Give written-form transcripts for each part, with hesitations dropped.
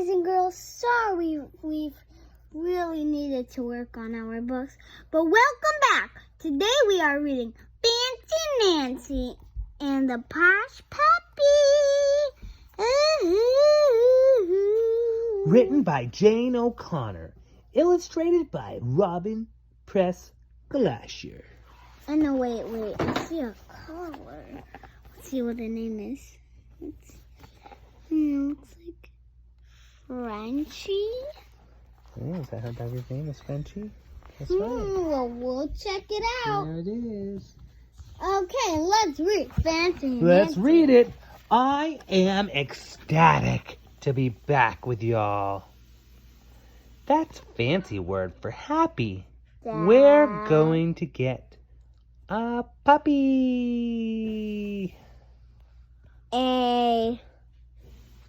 Boys and girls, sorry we've really needed to work on our books, but welcome back. Today we are reading Fancy Nancy and the Posh Puppy. Written by Jane O'Connor, illustrated by Robin Press Glasher. Oh no, wait, I see a color. Let's see what the name is. Looks like Frenchie. Oh, is that her dog's name? Is Frenchie? That's right. Well, we'll check it out. There it is. Okay, let's read Fancy Nancy. Let's read it. I am ecstatic to be back with y'all. That's a fancy word for happy. Dad. We're going to get a puppy.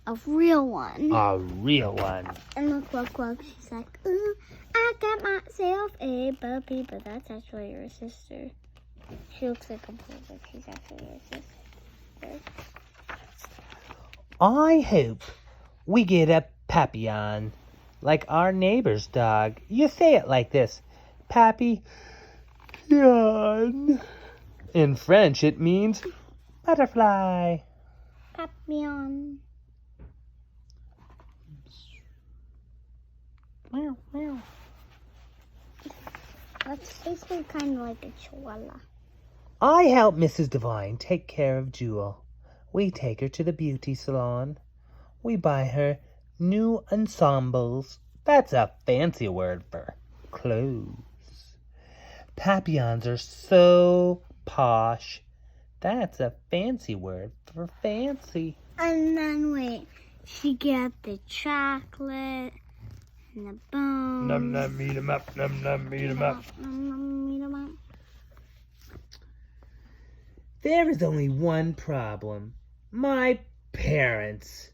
A real one. A real one. And look. She's like, ooh, I got myself a puppy, but that's actually your sister. She looks like a boy, but she's actually your sister. I hope we get a papillon, like our neighbor's dog. You say it like this, papillon. In French, it means butterfly. Papillon. Meow. That's basically kind of like a chihuahua. I help Mrs. Devine take care of Jewel. We take her to the beauty salon. We buy her new ensembles. That's a fancy word for clothes. Papillons are so posh. That's a fancy word for fancy. And then wait, she got the chocolate and the bone. Num, eat 'em up, num, eat 'em up. Eat 'em up. There is only one problem. My parents.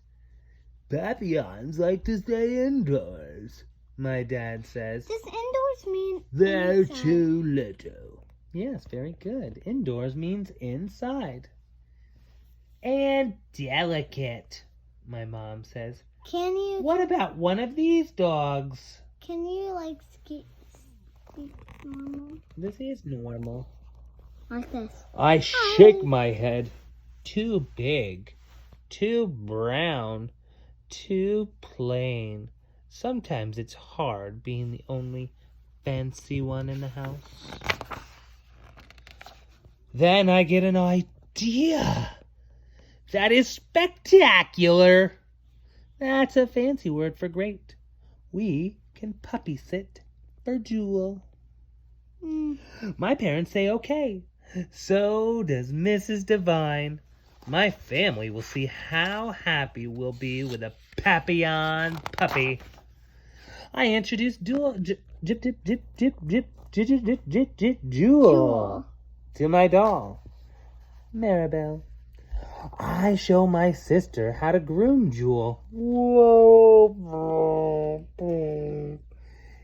Papillons like to stay indoors, my dad says. Does indoors mean They're inside? too little. Yes, very good. Indoors means inside. And delicate, my mom says. Can you What about one of these dogs? like speak normal? This is normal. Like this. I shake my head. Too big, too brown, too plain. Sometimes it's hard being the only fancy one in the house. Then I get an idea. That is spectacular. That's a fancy word for great. We can puppy sit for Jewel. My parents say okay. So does Mrs. Devine. My family will see how happy we'll be with a papillon puppy. I introduce Jewel to my doll, Maribel. I show my sister how to groom Jewel. Whoa.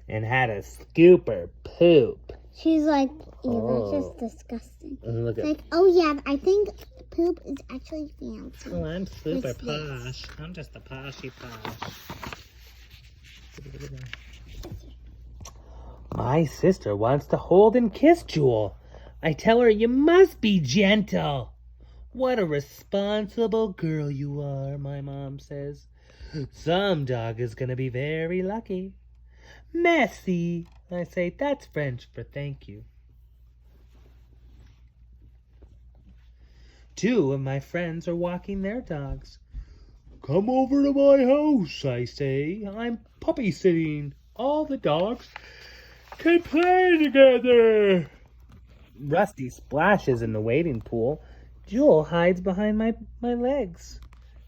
And how to scoop her poop. She's like, that's just disgusting. Look at Like, oh yeah, I think poop is actually fancy. Oh, I'm super What's this? posh. I'm just a poshy posh. My sister wants to hold and kiss Jewel. I tell her, you must be gentle. What a responsible girl you are, my mom says. Some dog is going to be very lucky. Merci. I say, that's French for thank you. Two of my friends are walking their dogs. Come over to my house, I say. I'm puppy sitting. All the dogs can play together. Rusty splashes in the wading pool. Jewel hides behind my legs.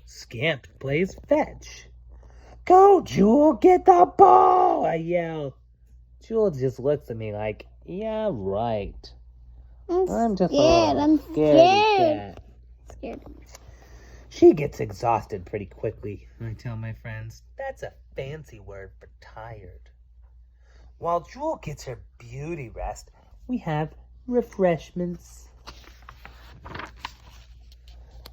Scamp plays fetch. Go, Jewel, get the ball, I yell. Jewel just looks at me like, yeah, right. I'm just scared. I'm scared. Scared. She gets exhausted pretty quickly, I tell my friends. That's a fancy word for tired. While Jewel gets her beauty rest, we have refreshments.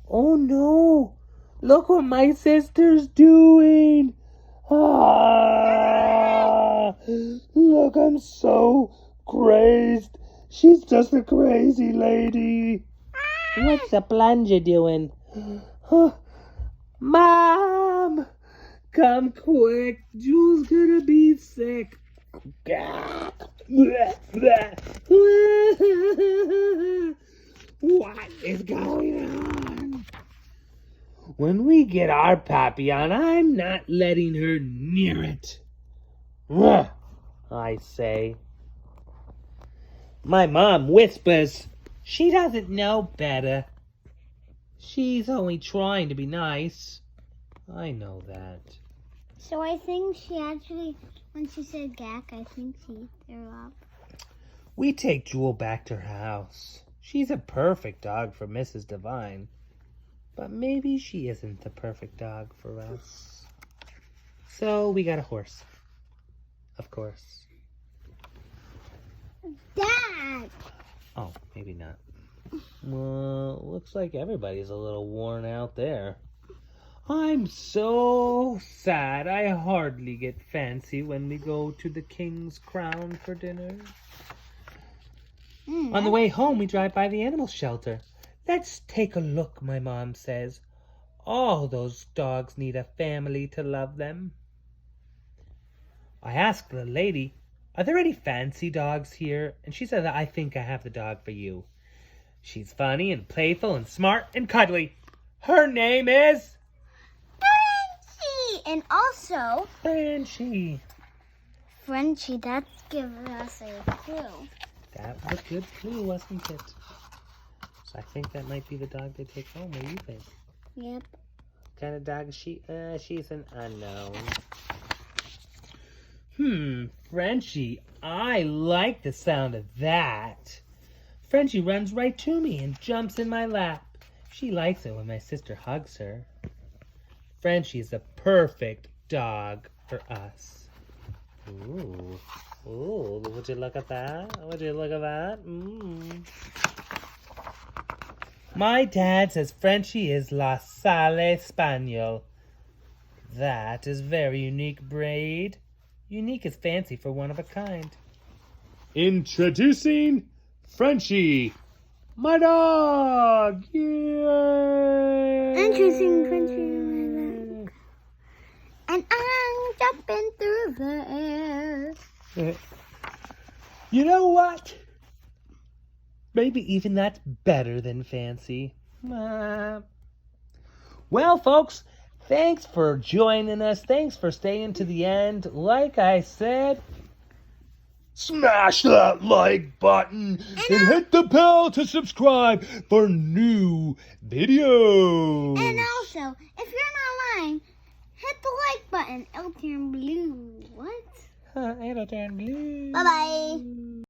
Oh no! Look what my sister's doing! Ah, look, I'm so crazed. She's just a crazy lady. What's the plunger doing? Mom, come quick. Jules gonna be sick. What is going on? When we get our puppy on, I'm not letting her near it. I say. My mom whispers. She doesn't know better. She's only trying to be nice. I know that. So I think she actually, when she said gack, I think she threw up. We take Jewel back to her house. She's a perfect dog for Mrs. Devine. But maybe she isn't the perfect dog for us. So we got a horse. Of course. Dad! Oh, maybe not. Well, looks like everybody's a little worn out there. I'm so sad I hardly get fancy when we go to the King's Crown for dinner. On the way home, we drive by the animal shelter. Let's take a look, my mom says. All those dogs need a family to love them. I asked the lady, are there any fancy dogs here? And she said, I think I have the dog for you. She's funny and playful and smart and cuddly. Her name is... Frenchie! And also... Frenchie. Frenchie, that's giving us a clue. That was a good clue, wasn't it? So I think that might be the dog they take home. What do you think? Yep. What kind of dog is she? She's an unknown. Frenchie, I like the sound of that. Frenchie runs right to me and jumps in my lap. She likes it when my sister hugs her. Frenchie is a perfect dog for us. Ooh. Ooh, would you look at that? Would you look at that? My dad says Frenchie is La Sale Spaniel. That is very unique breed. Unique is fancy for one of a kind. Introducing Frenchie, my dog! Yay! Introducing Frenchie, my dog. And I'm jumping through the air. You know what? Maybe even that's better than fancy. Well, folks, thanks for joining us. Thanks for staying to the end. Like I said, smash that like button and hit the bell to subscribe for new videos. And also, if you're not lying, hit the like button. It'll turn blue. What? It'll turn blue. Bye-bye.